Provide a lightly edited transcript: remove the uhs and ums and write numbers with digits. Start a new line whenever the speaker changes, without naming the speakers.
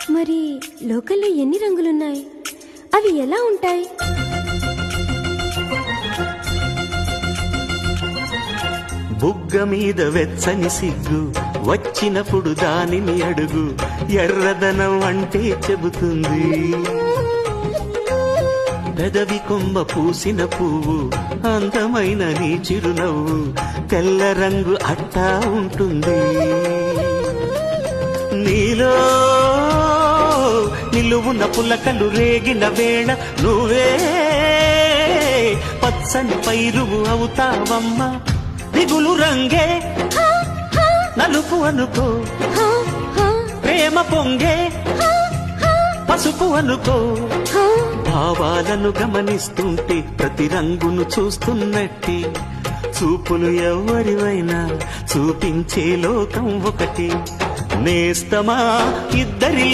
మరి లోకల్లో ఎన్ని రంగులున్నాయి? అవి ఎలా ఉంటాయి?
బుగ్గ మీద వెచ్చని సిగ్గు వచ్చినప్పుడు దానిని అడుగు, ఎర్రదనం అంటే చెబుతుంది. పెదవి కొమ్మ పూసిన పువ్వు అందమైన నీ చిరునవ్వు, తెల్ల రంగు అట్టా ఉంటుంది. నీలో నిలువున్న పులకలు రేగిన వేళ నువ్వే పచ్చని పైరువు అవుతావమ్మా. దిగులు రంగే నలుపు అనుకో, ప్రేమ పొంగే పసుపు అనుకో. భావాలను గమనిస్తుంటే ప్రతి రంగును చూస్తున్నట్టే, చూపులు ఎవరివైనా చూపించే లోకం ఒకటి. నేస్తమా ఇద్దరిలో